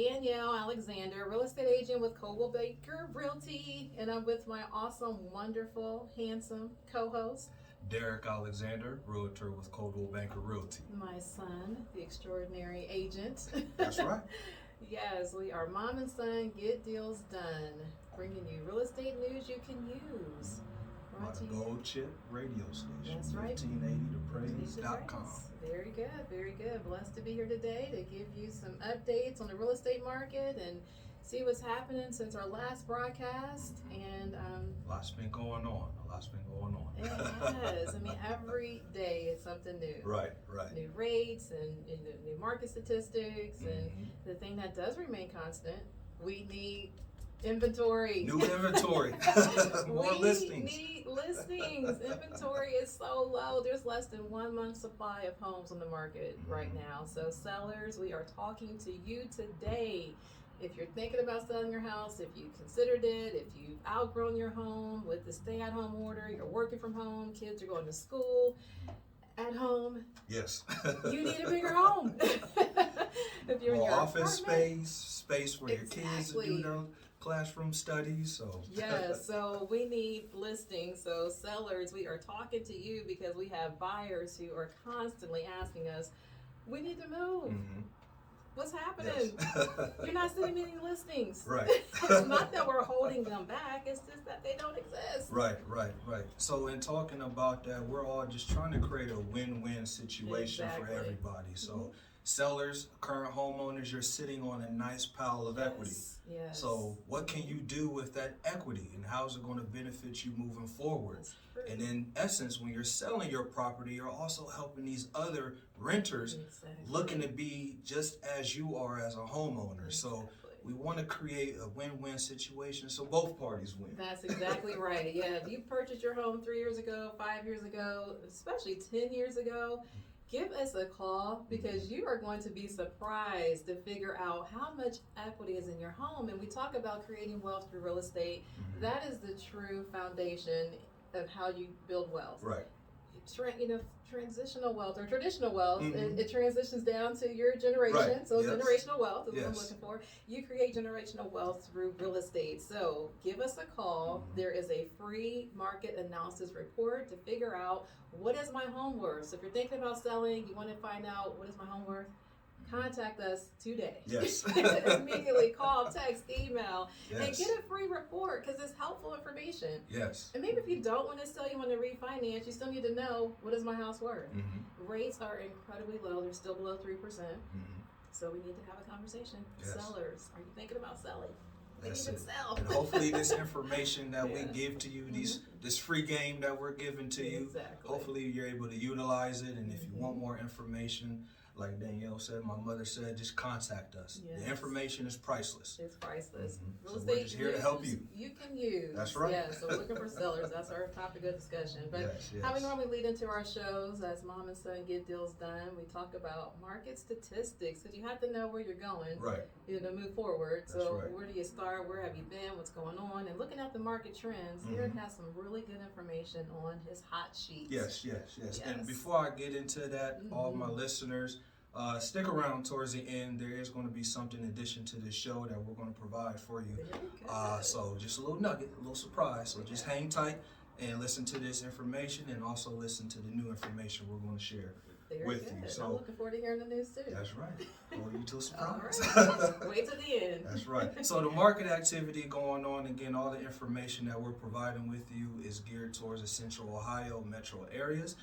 Danielle Alexander, real estate agent with Coldwell Banker Realty, and I'm with my awesome, wonderful, handsome co-host, Derek Alexander, Realtor with Coldwell Banker Realty. my son, the extraordinary agent. That's right. Yes, we are mom and son get deals done, bringing you real estate news you can use. My Gold Chip radio station. That's right. 1580thepraise.com. Very good, very good. Blessed to be here today to give you some updates on the real estate market and see what's happening since our last broadcast. And a lot's been going on. It has. I mean, every day it's something new. Right. New rates and new market statistics. And the thing that does remain constant, we need inventory. New inventory. More listings. We need listings. Inventory is so low. There's less than 1 month's supply of homes on the market right now. So sellers, we are talking to you today. If you're thinking about selling your house, if you considered it, if you've outgrown your home with the stay-at-home order, you're working from home, kids are going to school at home. Yes. You need a bigger home. If you're in your office apartment, space for your kids to do their classroom studies. So yes, so we need listings. So sellers, we are talking to you because we have buyers who are constantly asking us, we need to move. What's happening? Yes. You're not sending me any listings. Right. It's not that we're holding them back, it's just that they don't exist. Right. So in talking about that, we're all just trying to create a win-win situation for everybody. So sellers, current homeowners, you're sitting on a nice pile of equity. Yes. So what can you do with that equity, and how is it going to benefit you moving forward? And in essence, when you're selling your property, you're also helping these other renters looking to be just as you are as a homeowner. So we want to create a win-win situation so both parties win. That's exactly right. Yeah, if you purchased your home 3 years ago, 5 years ago, especially 10 years ago, give us a call because you are going to be surprised to figure out how much equity is in your home. And we talk about creating wealth through real estate. That is the true foundation of how you build wealth. Right. Transitional wealth or traditional wealth, it transitions down to your generation. Right. So generational wealth is what I'm looking for. You create generational wealth through real estate. So give us a call. There is a free market analysis report to figure out what is my home worth. So if you're thinking about selling, you want to find out what is my home worth, contact us today. Yes. Immediately call, text, email, and Yes. get a free report because it's helpful information. Yes. And maybe if you don't want to sell, you want to refinance, you still need to know what is my house worth. Rates are incredibly low. They're still below 3%. So we need to have a conversation. Yes. Sellers, are you thinking about selling? That's We need it. to sell. And hopefully this information that we give to you, this free game that we're giving to you, hopefully you're able to utilize it. And if you want more information, like Danielle said, my mother said, just contact us. The information is priceless. It's priceless. Real So estate we're just here to help you. You can use. That's right. Yeah, so looking for sellers. That's our topic of discussion. But how we normally lead into our shows as mom and son get deals done, we talk about market statistics because you have to know where you're going to move forward. So where do you start? Where have you been? What's going on? And looking at the market trends, Derek has some really good information on his hot sheet. Yes. And before I get into that, all my listeners, stick around towards the end. There is going to be something in addition to this show that we're going to provide for you. So just a little nugget, a little surprise. So just hang tight and listen to this information, and also listen to the new information we're going to share with you. So I'm looking forward to hearing the news too. That's right. Hold you to a surprise. Wait till the end. That's right. So the market activity going on, again, all the information that we're providing with you is geared towards the Central Ohio metro areas.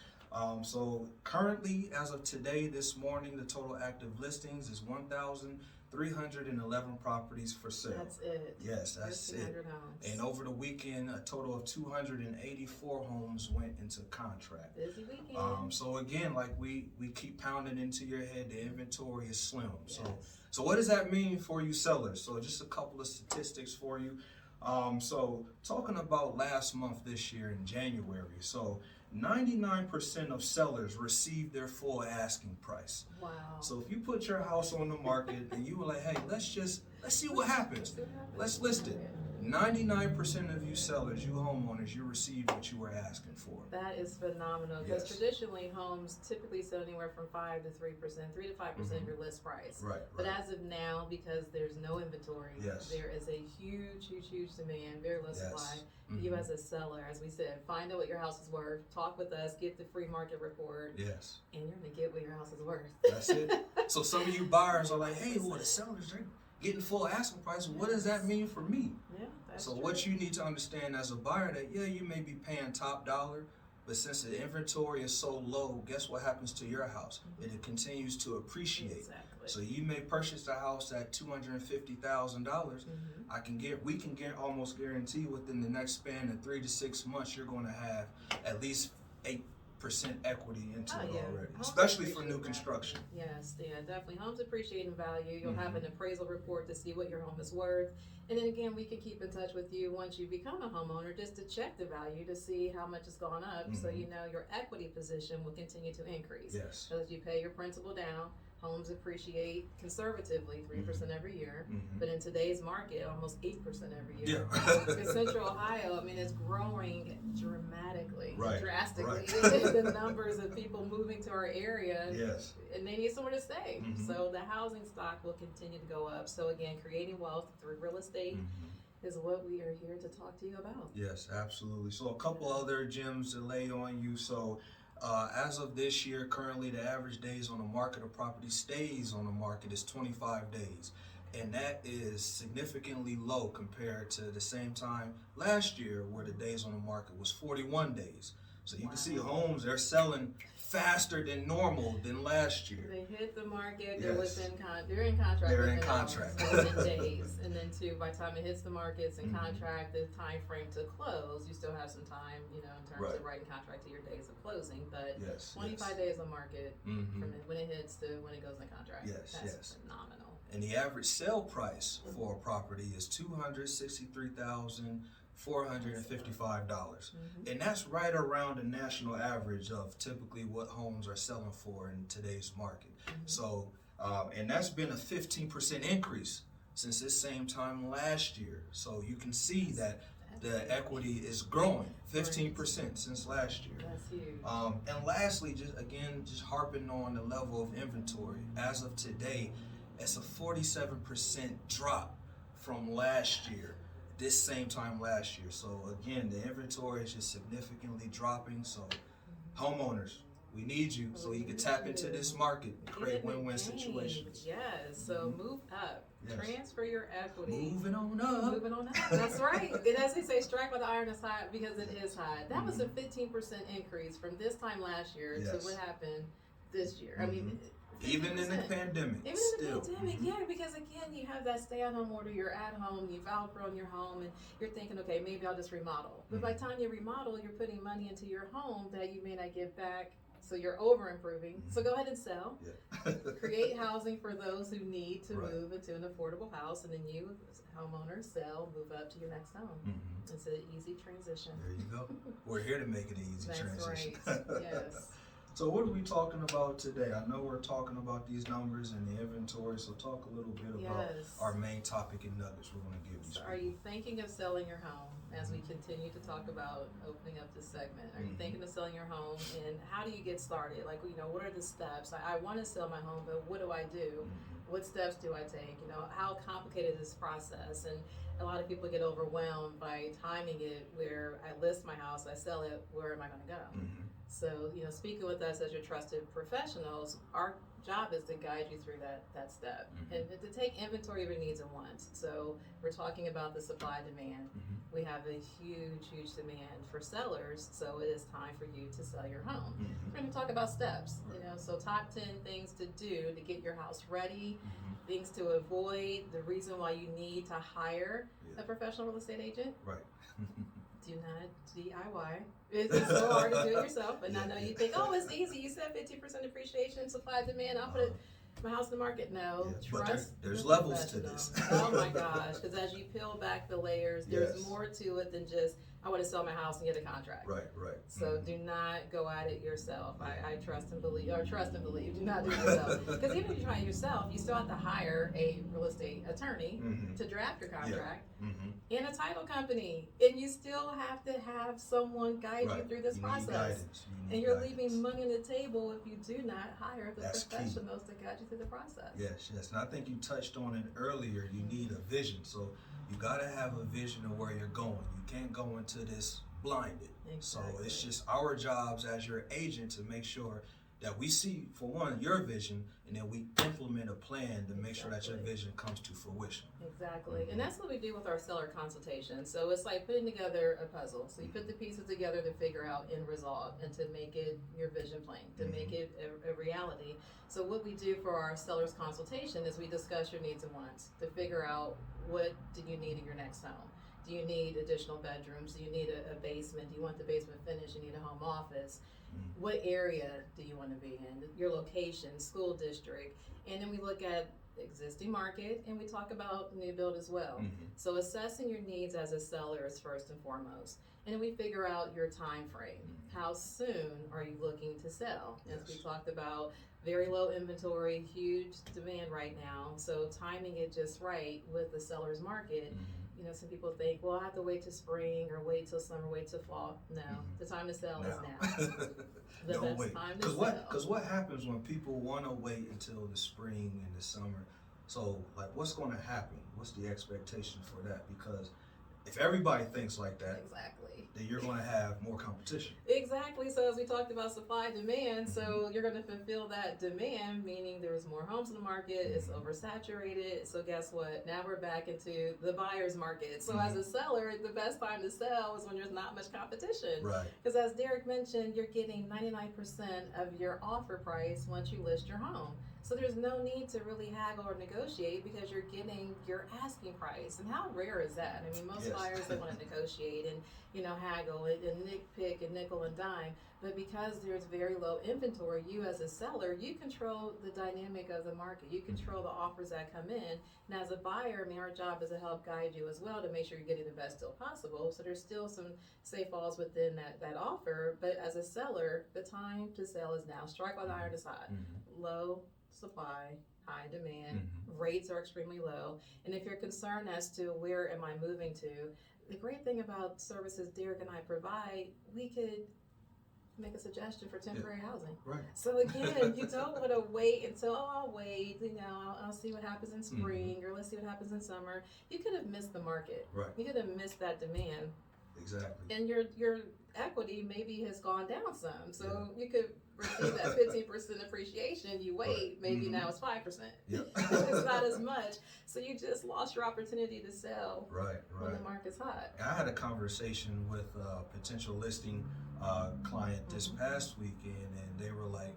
So currently, as of today, this morning, the total active listings is 1,311 properties for sale. That's it. Yes, that's it. Homes. And over the weekend, a total of 284 homes went into contract. Busy weekend. So again, like we keep pounding into your head, the inventory is slim. So what does that mean for you sellers? So just a couple of statistics for you. So talking about last month this year in January, so 99% of sellers received their full asking price. Wow. So if you put your house on the market and you were like, hey, let's see what happens. Let's list it. 99% of you sellers, you homeowners, you received what you were asking for. That is phenomenal, because Yes. traditionally homes typically sell anywhere from 5 to 3%, 3 to 5% of your list price. Right, But right. as of now, because there's no inventory, Yes. there is a huge demand, very low Yes. supply. You as a seller, as we said, find out what your house is worth, talk with us, get the free market report, Yes. and you're gonna get what your house is worth. That's it. So some of you buyers are like, hey, well, the sellers, they're getting full asking price. What does that mean for me? Yeah, that's So true. what you need to understand as a buyer, that yeah, you may be paying top dollar, but since the inventory is so low, guess what happens to your house? It continues to appreciate. Exactly. So you may purchase the house at $250,000. We can almost guarantee within the next span of 3 to 6 months, you're going to have at least 8% equity into it already, Homes especially for appreciate new that. construction. Yes, yeah, definitely. Homes appreciate in value. You'll have an appraisal report to see what your home is worth. And then again, we can keep in touch with you once you become a homeowner, just to check the value to see how much it's gone up, so you know your equity position will continue to increase. Yes. So as you pay your principal down, homes appreciate conservatively 3% every year. But in today's market, almost 8% every year. Yeah. In Central Ohio, I mean, it's growing dramatically, Right, drastically. right. The numbers of people moving to our area, Yes. and they need somewhere to stay. So the housing stock will continue to go up. So again, creating wealth through real estate is what we are here to talk to you about. Yes, absolutely. So a couple other gems to lay on you. So as of this year, currently the average days on the market of property stays on the market is 25 days. And that is significantly low compared to the same time last year, where the days on the market was 41 days. So you can see homes, they're selling faster than normal than last year. They hit the market, they're Yes. they're in contract. They're in within contract. hours, within days. And then two, by the time it hits the markets and contract, the time frame to close, you still have some time, in terms Right. of writing contract to your days of closing. But Yes. 25 days on market Mm-hmm. from when it hits to when it goes into contract. Yes, That's yes. phenomenal. And the average sale price for a property is $263,455. And that's right around the national average of typically what homes are selling for in today's market. So, and that's been a 15% increase since this same time last year. So you can see that the equity is growing 15% since last year. That's huge. And lastly, just harping on the level of inventory. As of today, it's a 47% drop from last year, this same time last year. So again, the inventory is just significantly dropping. So homeowners, we need you so you can tap into this market and create win-win situations. Yes, so move up. Yes. Transfer your equity. Moving on up. Moving on up. That's right. And as they say, strike while the iron is hot, because it is hot. That was a 15% increase from this time last year to what happened this year. I mean, even in the pandemic. Even in the pandemic, yeah, because again, you have that stay-at-home order, you're at home, you've outgrown your home, and you're thinking, okay, maybe I'll just remodel. But by the time you remodel, you're putting money into your home that you may not get back, so you're over-improving. So go ahead and sell. Yeah. Create housing for those who need to Right. move into an affordable house, and then you, homeowners, sell, move up to your next home. It's an easy transition. There you go. We're here to make it an easy That's transition. right. Yes. So what are we talking about today? I know we're talking about these numbers and the inventory, so talk a little bit about our main topic and nuggets we're going to give you. So are you thinking of selling your home as we continue to talk about opening up this segment? Are you thinking of selling your home, and how do you get started? Like, what are the steps? I want to sell my home, but what do I do? What steps do I take? How complicated is this process? And a lot of people get overwhelmed by timing it, where I list my house, I sell it, where am I going to go? So, speaking with us as your trusted professionals, our job is to guide you through that step and to take inventory of your needs and wants. So we're talking about the supply demand. We have a huge demand for sellers, so it is time for you to sell your home. We're going to talk about steps, so top 10 things to do to get your house ready, things to avoid, the reason why you need to hire a professional real estate agent. Right. Do not DIY. It's so hard to do it yourself. And I know you think, oh, it's easy. You said 50% appreciation, supply, demand. I'll put my house in the market. No, trust. There's levels to this. Oh my gosh! Because as you peel back the layers, there's more to it than just I want to sell my house and get a contract. Right. So do not go at it yourself. I trust and believe. Do not do it yourself. Because even if you try it yourself, you still have to hire a real estate attorney to draft your contract and a title company. And you still have to have someone guide you through this process. And you're leaving money on the table if you do not hire the professionals to guide you through the process. Yes. And I think you touched on it earlier. You need a vision. So you got to have a vision of where you're going. You can't go into this blinded. Exactly. So it's just our jobs as your agent to make sure that we see, for one, your vision, and then we implement a plan to make sure that your vision comes to fruition. Exactly. And that's what we do with our seller consultation. So it's like putting together a puzzle. So you put the pieces together to figure out end result and to make it your vision plan, to make it a reality. So what we do for our sellers consultation is we discuss your needs and wants to figure out what do you need in your next home. Do you need additional bedrooms? Do you need a basement? Do you want the basement finished? You need a home office? What area do you want to be in? Your location, school district. And then we look at existing market and we talk about new build as well. So assessing your needs as a seller is first and foremost. And then we figure out your time frame. How soon are you looking to sell? As we talked about, very low inventory, huge demand right now. So timing it just right with the seller's market. You know, some people think, well, I have to wait till spring or wait till summer, wait till fall. No, the time to sell is now. Don't wait. Time to sell. Because what happens when people want to wait until the spring and the summer? So, like, what's going to happen? What's the expectation for that? Because if everybody thinks like that, then you're going to have more competition. Exactly. So as we talked about supply and demand, so you're going to fulfill that demand, meaning there's more homes in the market, it's oversaturated. So guess what? Now we're back into the buyer's market. So as a seller, the best time to sell is when there's not much competition. Right. Because as Derek mentioned, you're getting 99% of your offer price once you list your home. So there's no need to really haggle or negotiate because you're getting your asking price. And how rare is that? I mean, most buyers, they want to negotiate and, you know, haggle and nitpick and nickel and dime. But because there's very low inventory, you as a seller, you control the dynamic of the market. You control the offers that come in. And as a buyer, I mean, our job is to help guide you as well to make sure you're getting the best deal possible. So there's still some safe falls within that offer. But as a seller, the time to sell is now. Strike while the iron is hot. Low supply, high demand, rates are extremely low. And if you're concerned as to where am I moving to, the great thing about services Derek and I provide, we could make a suggestion for temporary housing. Right. So again, you don't want to wait until, I'll wait, you know, I'll see what happens in spring or let's see what happens in summer. You could have missed the market. Right. You could have missed that demand. Exactly. And your equity maybe has gone down some. So you could receive that 15% appreciation. You wait, maybe now it's 5%. It's not as much. So you just lost your opportunity to sell when the market's hot. I had a conversation with a potential listing client this past weekend, and they were like,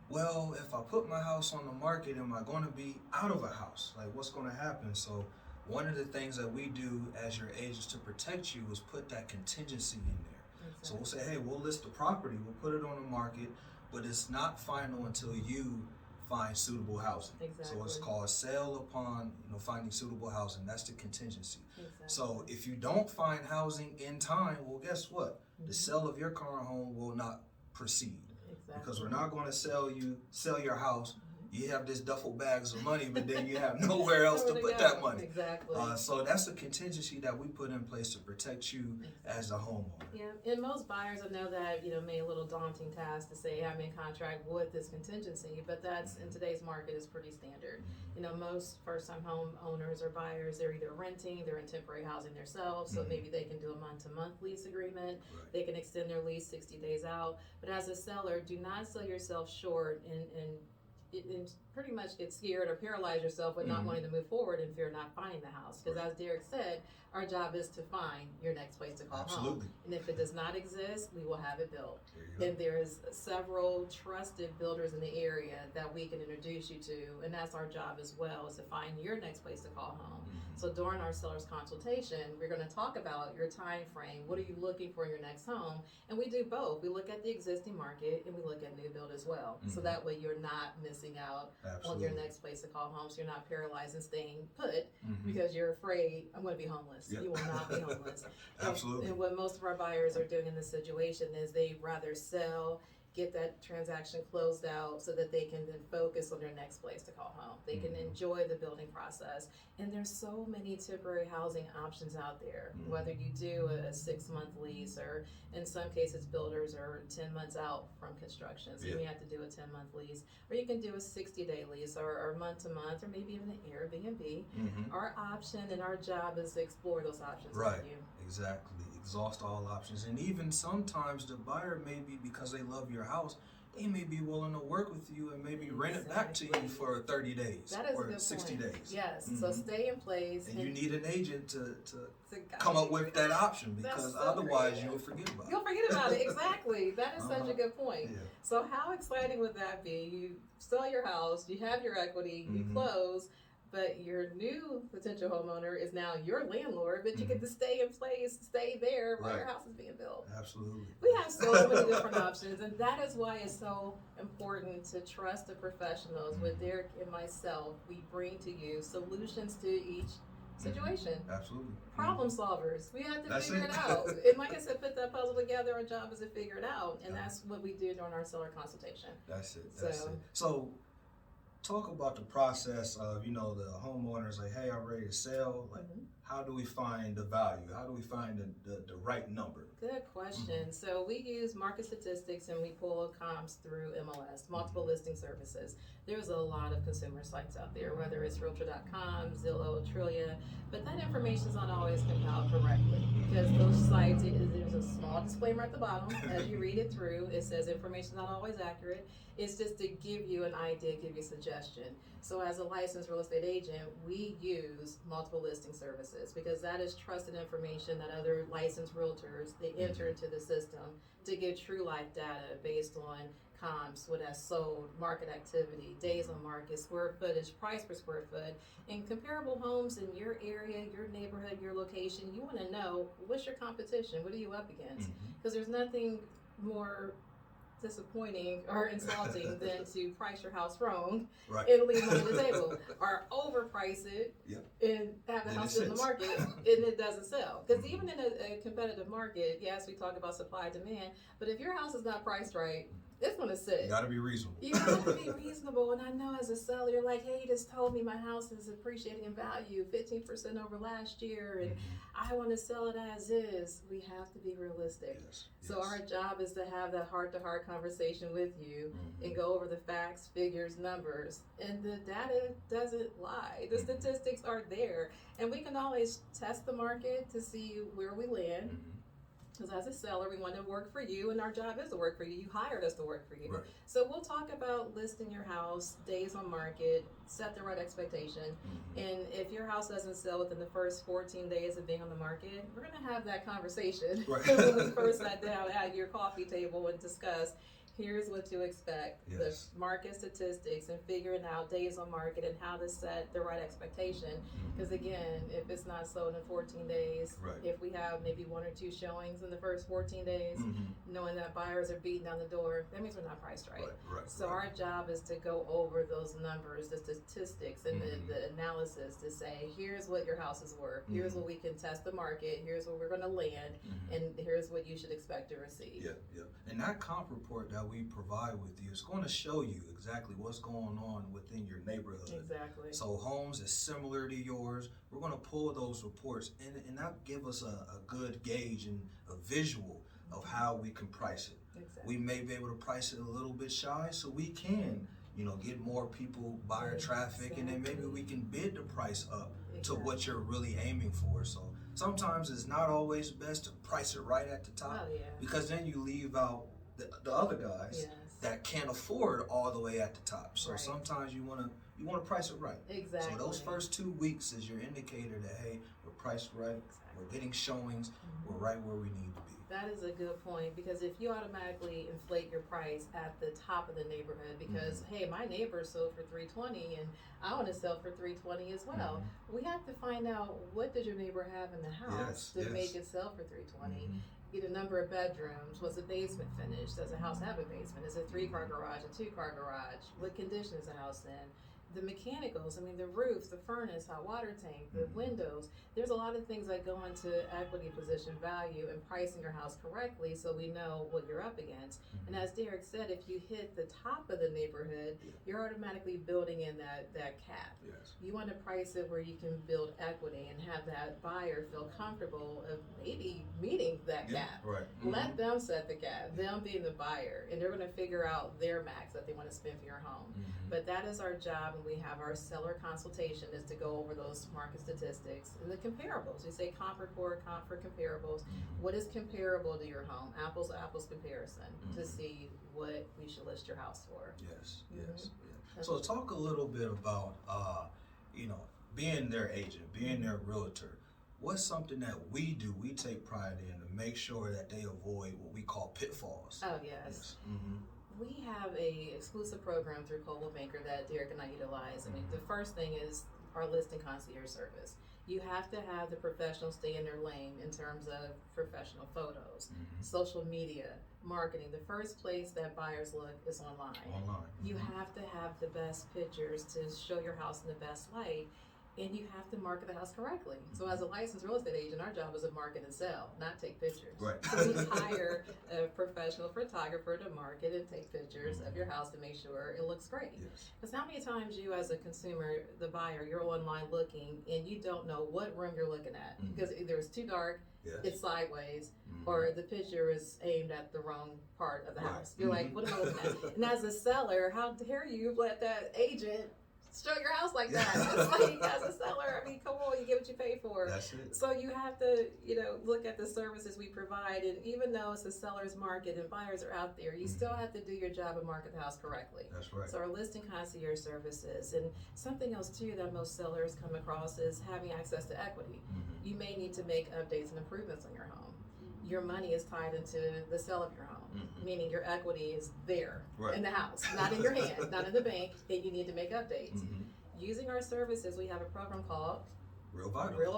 well, if I put my house on the market, am I going to be out of a house? Like, what's going to happen? So one of the things that we do as your agents to protect you is put that contingency in there. So we'll say, hey, we'll list the property, we'll put it on the market, but it's not final until you find suitable housing. So it's called sale upon finding suitable housing. That's the contingency. So if you don't find housing in time, well, guess what? The sale of your current home will not proceed because we're not going to sell your house. You have this duffel bags of money, but then you have nowhere else to put that money. So that's a contingency that we put in place to protect you as a homeowner. Yeah, and most buyers, I know that, may a little daunting task to say I'm in contract with this contingency, but that's in today's market is pretty standard. Most first-time home owners or buyers, they're either renting, they're in temporary housing themselves, so maybe they can do a month-to-month lease agreement. They can extend their lease 60 days out. But as a seller, do not sell yourself short and pretty much get scared or paralyze yourself with not wanting to move forward in fear of not finding the house. Because as Derek said, our job is to find your next place to call home. And if it does not exist, we will have it built. And there's several trusted builders in the area that we can introduce you to, and that's our job as well, is to find your next place to call home. So during our seller's consultation, we're going to talk about your time frame. What are you looking for in your next home? And we do both. We look at the existing market and we look at new build as well. So that way you're not missing out on your next place to call home, so you're not paralyzed and staying put because you're afraid I'm going to be homeless. You will not be homeless. Absolutely. And what most of our buyers are doing in this situation is they'd rather sell, get that transaction closed out so that they can then focus on their next place to call home. They can enjoy the building process. And there's so many temporary housing options out there, whether you do a 6-month lease, or in some cases builders are 10 months out from construction, so you may have to do a 10-month lease, or you can do a 60-day lease, or month to month, or maybe even an Airbnb. Our option and our job is to explore those options with you. Exactly. Exhaust all options. And even sometimes the buyer may be, because they love your house, they may be willing to work with you and maybe rent it back to you for 30 days that is or a good 60 point. days. Yes, so stay in place. And you need an agent to come up with that option, because so otherwise you'll forget about it. You'll forget about it, exactly. That is such a good point. Yeah. So how exciting would that be? You sell your house, you have your equity, you close, but your new potential homeowner is now your landlord, but you get to stay in place, stay there while your house is being built. Absolutely. We have so many different options, and that is why it's so important to trust the professionals. With Derek and myself, we bring to you solutions to each situation. Absolutely. Problem solvers. We have to figure it out. And like I said, put that puzzle together. Our job is to figure it out, and that's what we do during our seller consultation. That's it. So talk about the process of, the homeowners, like, hey, I'm ready to sell. Like, how do we find the value? How do we find the right number? Good question. So we use market statistics and we pull comps through MLS, multiple listing services. There's a lot of consumer sites out there, whether it's Realtor.com, Zillow, Trillia, but that information is not always compiled correctly, because those sites, there's a small disclaimer at the bottom. As you read it through, it says information is not always accurate. It's just to give you an idea, give you a suggestion. So as a licensed real estate agent, we use multiple listing services because that is trusted information that other licensed realtors, they enter into the system to get true life data based on comps, what has sold, market activity, days on market, square footage, price per square foot, and comparable homes in your area, your neighborhood, your location. You want to know, what's your competition? What are you up against? Because there's nothing more disappointing or insulting than to price your house wrong and leave money on the table, or overprice it and have the house in the market and it doesn't sell. Because even in a competitive market, yes, we talk about supply and demand, but if your house is not priced right, it's going to sit. You got to be reasonable. You have to be reasonable. And I know as a seller, you're like, hey, you just told me my house is appreciating in value 15% over last year, and I want to sell it as is. We have to be realistic. So our job is to have that heart-to-heart conversation with you and go over the facts, figures, numbers. And the data doesn't lie. The statistics are there. And we can always test the market to see where we land. Because as a seller, we want to work for you, and our job is to work for you. You hired us to work for you. So we'll talk about listing your house, days on market, set the right expectation. And if your house doesn't sell within the first 14 days of being on the market, we're going to have that conversation when we first sat down at your coffee table and discuss, here's what to expect, the market statistics, and figuring out days on market and how to set the right expectation. Because again, if it's not sold in 14 days, if we have maybe 1 or 2 showings in the first 14 days, knowing that buyers are beating down the door, that means we're not priced right. So our job is to go over those numbers, the statistics, and the analysis to say, here's what your house is worth, here's what we can test the market, here's where we're going to land, and here's what you should expect to receive. And that comp report that we provide with you is going to show you exactly what's going on within your neighborhood. So homes is similar to yours. We're going to pull those reports and that give us a good gauge and a visual of how we can price it. We may be able to price it a little bit shy, so we can, get more people, buyer traffic, and then maybe we can bid the price up to what you're really aiming for. So sometimes it's not always best to price it right at the top, because then you leave out the other guys that can't afford all the way at the top. So sometimes you want to price it right. So those first 2 weeks is your indicator that, hey, we're priced right, we're getting showings, we're right where we need to be. That is a good point, because if you automatically inflate your price at the top of the neighborhood because, hey, my neighbor sold for $320 and I want to sell for $320 as well, we have to find out, what does your neighbor have in the house to make it sell for $320? number of bedrooms, was the basement finished, does the house have a basement, is it a 3-car garage, a 2-car garage, what condition is the house in, the mechanicals, the roof, the furnace, hot water tank, the windows. There's a lot of things that go into equity, position, value, and pricing your house correctly so we know what you're up against. And as Derek said, if you hit the top of the neighborhood, you're automatically building in that cap. Yes. You want to price it where you can build equity and have that buyer feel comfortable of maybe meeting that cap. Right. Let them set the cap, them being the buyer, and they're going to figure out their max that they want to spend for your home. But that is our job when we have our seller consultation, is to go over those market statistics and the comparables. We say comp report, comp for comparables. What is comparable to your home? Apples to apples comparison to see what we should list your house for. Yes, yes. So talk a little bit about, being their agent, being their realtor. What's something that we do, we take pride in to make sure that they avoid what we call pitfalls? Oh, yes. We have a exclusive program through Coldwell Banker that Derek and I utilize. The first thing is our listing concierge service. You have to have the professionals stay in their lane in terms of professional photos, social media, marketing. The first place that buyers look is online. You have to have the best pictures to show your house in the best light. And you have to market the house correctly. So as a licensed real estate agent, our job is to market and sell, not take pictures. Right. So we hire a professional photographer to market and take pictures of your house to make sure it looks great. Yes. Because how many times you as a consumer, the buyer, you're online looking and you don't know what room you're looking at because either it's too dark, it's sideways, or the picture is aimed at the wrong part of the house. You're like, what am I looking at? And as a seller, how dare you let that agent show your house like that? It's like, as a seller, come on, you get what you pay for. That's it. So you have to, look at the services we provide, and even though it's a seller's market and buyers are out there, you still have to do your job and market the house correctly. That's right. So our listing concierge services, and something else too that most sellers come across is having access to equity. You may need to make updates and improvements on your home. Your money is tied into the sale of your home, meaning your equity is there in the house, not in your hand, not in the bank, and you need to make updates. Using our services, we have a program called Real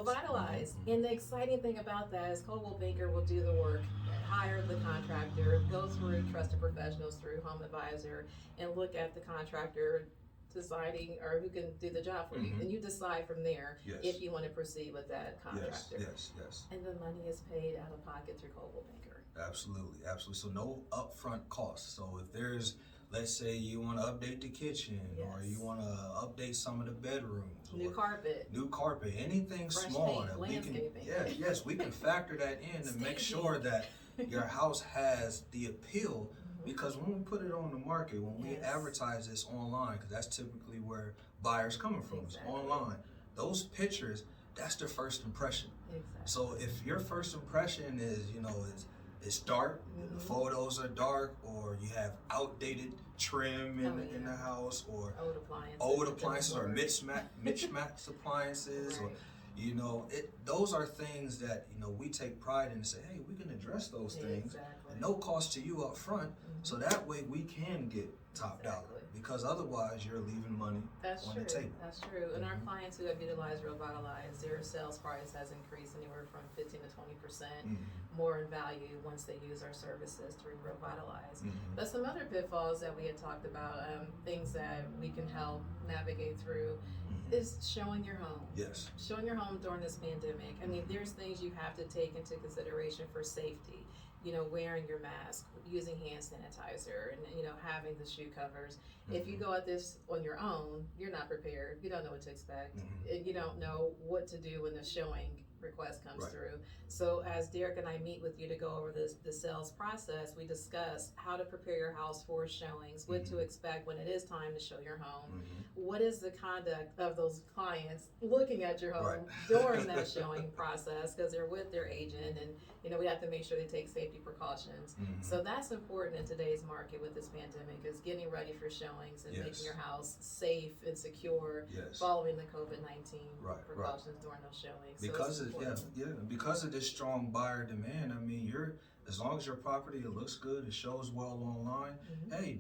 Vitalize. And the exciting thing about that is Coldwell Banker will do the work, hire the contractor, go through trusted professionals through Home Advisor, and look at the contractor deciding or who can do the job for you, and you decide from there if you want to proceed with that contractor. Yes. And the money is paid out of pocket through Coldwell Banker. Absolutely. So no upfront costs. So if there's, let's say you want to update the kitchen or you want to update some of the bedrooms, new carpet, anything fresh small paint, that landscaping. we can factor that in and make sure that your house has the appeal. Because when we put it on the market, when we advertise this online, because that's typically where buyers coming from, is online. Those pictures, that's their first impression. So if your first impression is, it's dark, the photos are dark, or you have outdated trim in the house, or old appliances or mismatched appliances, or those are things that we take pride in and say, hey, we can address those things at no cost to you up front, so that way we can get top dollar. Because otherwise you're leaving money on the table. That's true. And our clients who have utilized Real Vitalize, their sales price has increased anywhere from 15 to 20% more in value once they use our services through Real Vitalize. But some other pitfalls that we had talked about, things that we can help navigate through, is showing your home. Yes. Showing your home during this pandemic. There's things you have to take into consideration for safety. Wearing your mask, using hand sanitizer, and having the shoe covers. If you go at this on your own, you're not prepared. You don't know what to expect. And you don't know what to do when the showing request comes through. So as Derek and I meet with you to go over the sales process, we discuss how to prepare your house for showings, what to expect when it is time to show your home, what is the conduct of those clients looking at your home during that showing process, because they're with their agent, and we have to make sure they take safety precautions. So that's important in today's market with this pandemic, is getting ready for showings and making your house safe and secure, following the COVID-19 precautions during those showings. Because of this strong buyer demand, as long as your property, it looks good, it shows well online, hey,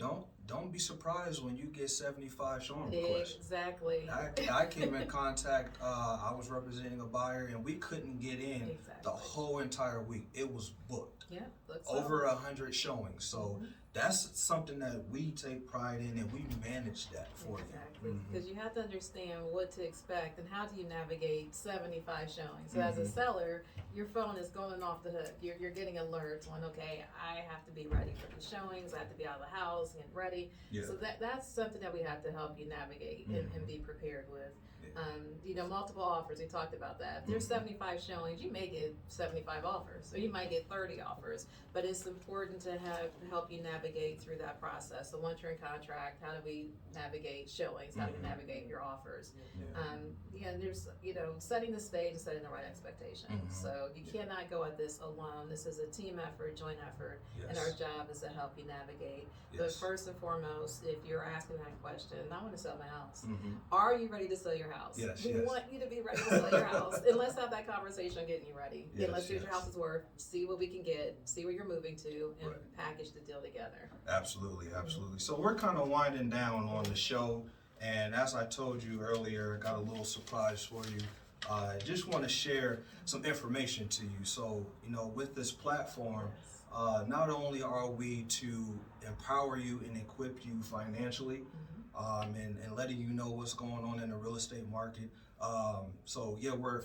don't be surprised when you get 75 showing requests. Exactly. I came in contact, I was representing a buyer, and we couldn't get in the whole entire week. It was booked. Yeah, looks over solid. 100 showings. So that's something that we take pride in, and we manage that for Exactly, you. because you have to understand what to expect and how do you navigate 75 showings. So as a seller, your phone is going off the hook. You're getting alerts on, okay, I have to be ready for the showings. I have to be out of the house and ready. Yeah. So that's something that we have to help you navigate and be prepared with. Multiple offers, we talked about that. If there's 75 showings, you may get 75 offers, or you might get 30 offers, but it's important to help you navigate through that process. So once you're in contract, how do we navigate showings? How do we navigate your offers? There's, setting the stage and setting the right expectations. So you cannot go at this alone. This is a team effort, joint effort, and our job is to help you navigate. But first and foremost, if you're asking that question, I want to sell my house. Are you ready to sell your house? We want you to be ready to sell your house. And let's have that conversation on getting you ready. And let's see what your house is worth, see what we can get, see where you're moving to, and package the deal together. Absolutely. So we're kind of winding down on the show. And as I told you earlier, I got a little surprise for you. I just want to share some information to you. So, with this platform, not only are we to empower you and equip you financially, and letting you know what's going on in the real estate market. We're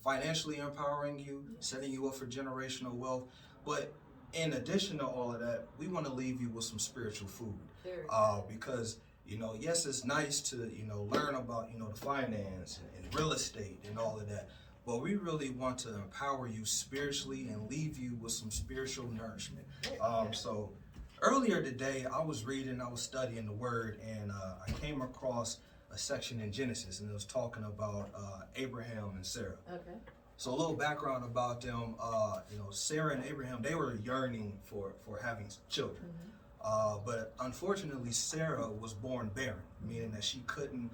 financially empowering you, setting you up for generational wealth. But in addition to all of that, we want to leave you with some spiritual food. Because, yes, it's nice to, learn about, the finance and real estate and all of that. But we really want to empower you spiritually and leave you with some spiritual nourishment. So earlier today, I was studying the Word, and I came across a section in Genesis, and it was talking about Abraham and Sarah. Okay. So a little background about them. Sarah and Abraham, they were yearning for having children. But unfortunately, Sarah was born barren, meaning that she couldn't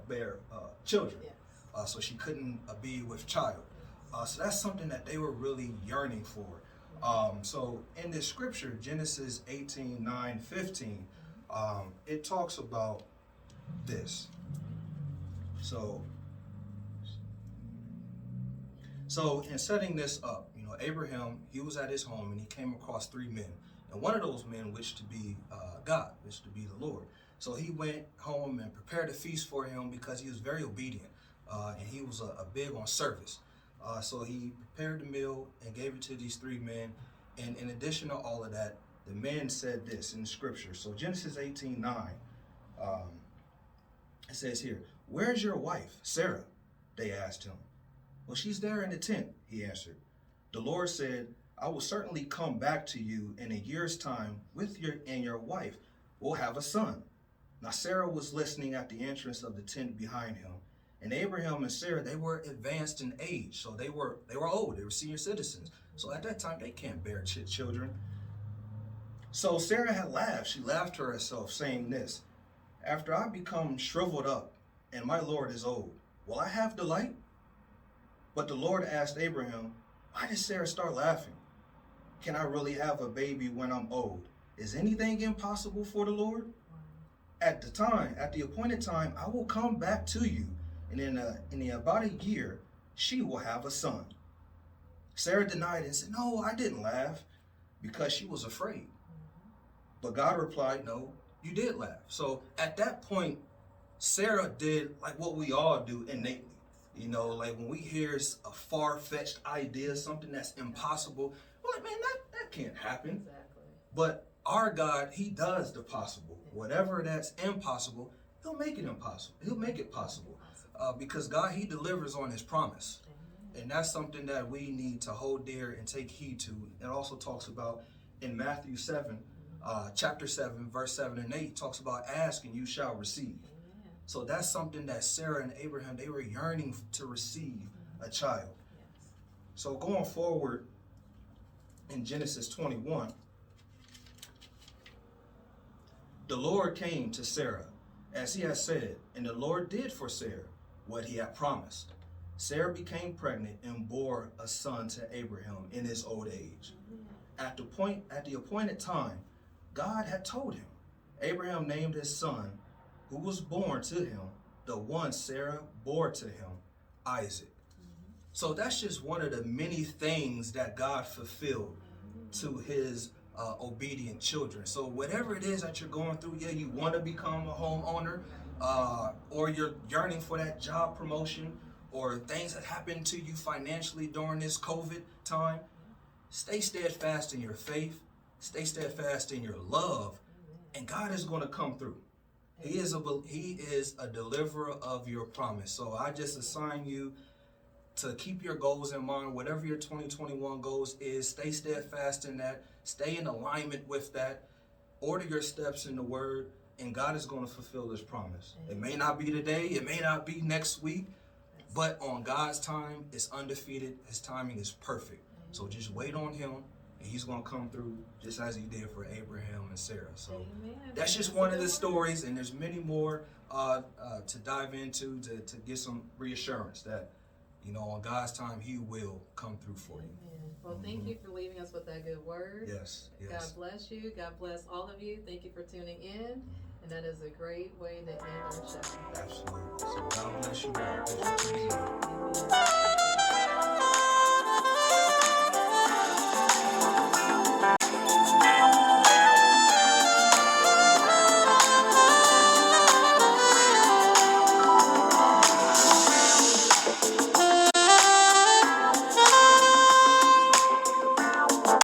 bear children. So she couldn't be with child. So that's something that they were really yearning for. So in this scripture, Genesis 18:9-15, it talks about this. So in setting this up, Abraham, he was at his home and he came across three men. And one of those men wished to be God, wished to be the Lord. So he went home and prepared a feast for him because he was very obedient. And he was a big on service. So he prepared the meal and gave it to these three men. And in addition to all of that, the men said this in the scripture. So Genesis 18:9, it says here, "Where's your wife, Sarah?" They asked him. "Well, she's there in the tent," he answered. The Lord said, "I will certainly come back to you in a year's time with your wife will have a son." Now Sarah was listening at the entrance of the tent behind him. And Abraham and Sarah, they were advanced in age, so they were old. They were senior citizens. So at that time, they can't bear children. So Sarah had laughed. She laughed to herself, saying this, "After I become shriveled up and my Lord is old, will I have delight?" But the Lord asked Abraham, "Why did Sarah start laughing? Can I really have a baby when I'm old? Is anything impossible for the Lord? At the appointed time, I will come back to you. And in about a year, she will have a son." Sarah denied and said, "No, I didn't laugh," because she was afraid. But God replied, "No, you did laugh." So at that point, Sarah did like what we all do innately. Like when we hear a far-fetched idea, something that's impossible, we're like, man, that can't happen. Exactly. But our God, he does the possible. Whatever that's impossible, he'll make it impossible. He'll make it possible. Because God, he delivers on his promise. And that's something that we need to hold dear and take heed to. It also talks about in Matthew 7, chapter 7, verse 7 and 8, talks about ask and you shall receive. Amen. So that's something that Sarah and Abraham, they were yearning to receive a child. Yes. So going forward in Genesis 21, the Lord came to Sarah as he had said, and the Lord did for Sarah what he had promised. Sarah became pregnant and bore a son to Abraham in his old age. At the appointed time, God had told him. Abraham named his son, who was born to him, the one Sarah bore to him, Isaac. So that's just one of the many things that God fulfilled to his obedient children. So whatever it is that you're going through, you want to become a homeowner, or you're yearning for that job promotion, or things that happened to you financially during this COVID time, stay steadfast in your faith, stay steadfast in your love, and God is going to come through. He is a deliverer of your promise. So I just assign you to keep your goals in mind. Whatever your 2021 goals is, stay steadfast in that. Stay in alignment with that. Order your steps in the word, and God is going to fulfill his promise. It may not be today, it may not be next week, but on God's time, it's undefeated. His timing is perfect. So just wait on him, and he's going to come through just as he did for Abraham and Sarah. So that's just one of the stories, and there's many more to dive into to get some reassurance that, on God's time, he will come through for you. Amen. Well, thank you for leaving us with that good word. Yes. God bless you. God bless all of you. Thank you for tuning in. And that is a great way to end our show. Absolutely. So God bless you all. Thanks for tuning in. Amen.